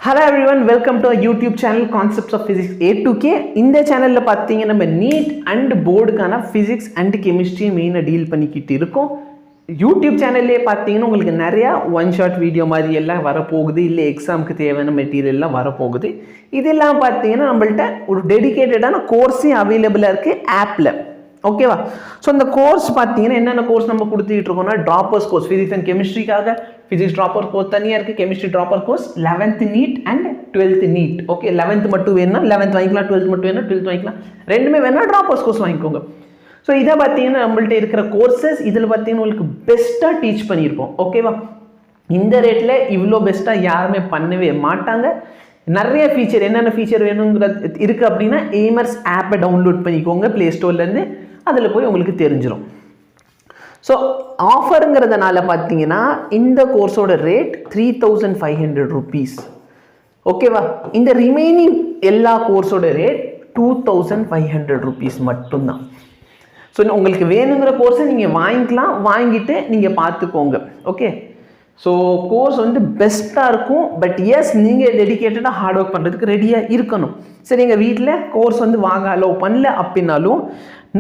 Hello everyone, welcome to our YouTube channel Concepts of Physics A to K. இந்த சேனல்ல பாத்தீங்கன்னா நம்ம NEET and போர்டுக்கான பிசிக்ஸ் அண்ட் கெமிஸ்ட்ரி மெயினா டீல் பண்ணிக்கிட்டு இருக்கோம். யூடியூப் சேனல்லே பார்த்தீங்கன்னா உங்களுக்கு நிறையா ஒன் ஷாட் வீடியோ மாதிரி எல்லாம் வரப்போகுது, இல்லை எக்ஸாமுக்கு தேவையான மெட்டீரியல்லாம் வரப்போகுது. இதெல்லாம் பார்த்தீங்கன்னா நம்மள்ட்ட ஒரு டெடிக்கேட்டடான கோர்ஸே அவைலபிளாக இருக்குது ஆப்பில். ஓகேவா? ஸோ அந்த கோர்ஸ் பார்த்தீங்கன்னா என்னென்ன கோர்ஸ் நம்ம கொடுத்துக்கிட்டு இருக்கோம்னா ட்ராப்பர்ஸ் கோர்ஸ், ஃபிசிக்ஸ் அண்ட் கெமிஸ்ட்ரிக்காக ஃபிசிக்ஸ் ட்ராப்பர் கோர்ஸ் தனியாக இருக்குது, chemistry dropper course, 11th NEET and 12th NEET. Okay, 11th மட்டும் வேணும்னா 11th வாங்கிக்கலாம், 12th மட்டும் வேணும்னா 12th வாங்கிக்கலாம், ரெண்டுமே வேணால் ட்ராப்பர்ஸ் கோர்ஸ் வாங்கிக்கோங்க. ஸோ இதை பார்த்தீங்கன்னா நம்மள்ட்ட இருக்கிற கோர்சஸ் இதில் பார்த்தீங்கன்னா உங்களுக்கு பெஸ்ட்டாக டீச் பண்ணியிருப்போம். ஓகேவா? இந்த ரேட்டில் இவ்வளோ பெஸ்ட்டாக யாருமே பண்ணவே மாட்டாங்க. நிறைய ஃபீச்சர், என்னென்ன ஃபீச்சர் வேணுங்கிறது இருக்குது அப்படின்னா எய்மர்ஸ் ஆப்பை டவுன்லோட் பண்ணிக்கோங்க ப்ளே ஸ்டோர்லேருந்து, அதில் போய் உங்களுக்கு தெரிஞ்சிடும். ஸோ ஆஃபருங்கிறதுனால பார்த்தீங்கன்னா இந்த கோர்ஸோட ரேட் 3500 rupees. ஓகேவா? இந்த ரிமைனிங் எல்லா கோர்ஸோட ரேட் 2500 rupees மட்டும்தான். ஸோ உங்களுக்கு வேணுங்கிற கோர்ஸை நீங்கள் வாங்கிக்கலாம், வாங்கிட்டு நீங்கள் பார்த்துக்கோங்க. ஓகே, ஸோ கோர்ஸ் வந்து பெஸ்ட்டாக இருக்கும். பட் எஸ், நீங்கள் டெடிக்கேட்டடாக ஹார்ட் ஒர்க் பண்ணுறதுக்கு ரெடியாக இருக்கணும். சரி, எங்கள் வீட்டில் கோர்ஸ் வந்து வாங்க அலோவ் பண்ணல அப்படின்னாலும்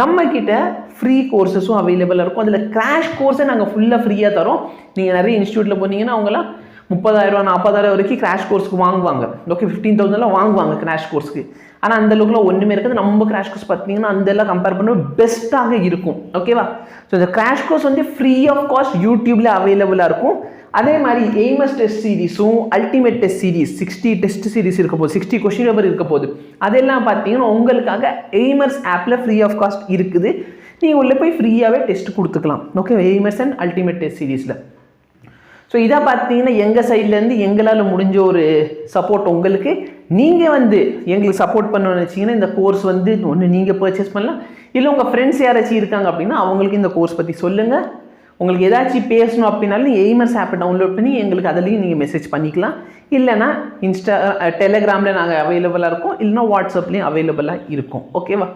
நம்மக்கிட்ட ஃப்ரீ கோர்ஸஸும் அவைலபிளாக இருக்கும். அதில் கிராஷ் கோர்ஸை நாங்கள் ஃபுல்லாக ஃப்ரீயாக தரோம். நீங்கள் நிறைய இன்ஸ்டியூட்டில் போனீங்கன்னா அவங்களாம் 30,000 40,000 வரைக்கும் கிராஷ் கோர்ஸ்க்கு வாங்குவாங்க. ஓகே, 15,000 வாங்குவாங்க கிராஷ் கோர்ஸ்க்கு. ஆனால் அந்த அளவுக்குலாம் ஒன்றுமே இருக்காது. நம்ம கிராஷ் கோர்ஸ் பார்த்தீங்கன்னா அந்த எல்லாம் கம்பேர் பண்ண பெஸ்ட்டாக இருக்கும். ஓகேவா? ஸோ இந்த கிராஷ் கோர்ஸ் வந்து ஃப்ரீ ஆஃப் காஸ்ட் யூடியூப்ல அவைலபிளாக இருக்கும். அதே மாதிரி எய்மஸ் டெஸ்ட் சீரிஸும் ultimate test series 60 test series இருக்க போது, 60 கொஸ்டின் பேப்பர் இருக்க போது, அதெல்லாம் பார்த்தீங்கன்னா உங்களுக்காக எய்மர்ஸ் ஆப்பில் ஃப்ரீ ஆஃப் காஸ்ட் இருக்குது. நீங்கள் உள்ளே போய் ஃப்ரீயாகவே டெஸ்ட் கொடுத்துக்கலாம். ஓகே, எய்மர்ஸ் அண்ட் அல்டிமேட் டெஸ்ட் சீரிஸில். ஸோ இதை பார்த்தீங்கன்னா எங்கள் சைட்லேருந்து எங்களால் முடிஞ்ச ஒரு சப்போர்ட் உங்களுக்கு. நீங்கள் வந்து எங்களுக்கு சப்போர்ட் பண்ணணும்னு வச்சிங்கன்னா இந்த கோர்ஸ் வந்து ஒன்று நீங்கள் பர்ச்சேஸ் பண்ணலாம், இல்லை உங்கள் ஃப்ரெண்ட்ஸ் யாராச்சும் இருக்காங்க அப்படின்னா அவங்களுக்கு இந்த கோர்ஸ் பற்றி சொல்லுங்கள். உங்களுக்கு ஏதாச்சும் பேசணும் அப்படின்னாலும் எய்மர்ஸ் ஆப்பை டவுன்லோட் பண்ணி எங்களுக்கு அதுலேயும் நீங்கள் மெசேஜ் பண்ணிக்கலாம். இல்லைனா டெலகிராமில் நாங்கள் அவைலபிளாக இருக்கோம், இல்லைனா வாட்ஸ்அப்லேயும் அவைலபிளாக இருக்கும். ஓகேவா?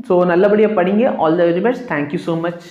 ஸோ நல்லபடியாக படிங்க. All the very best. Thank you so much.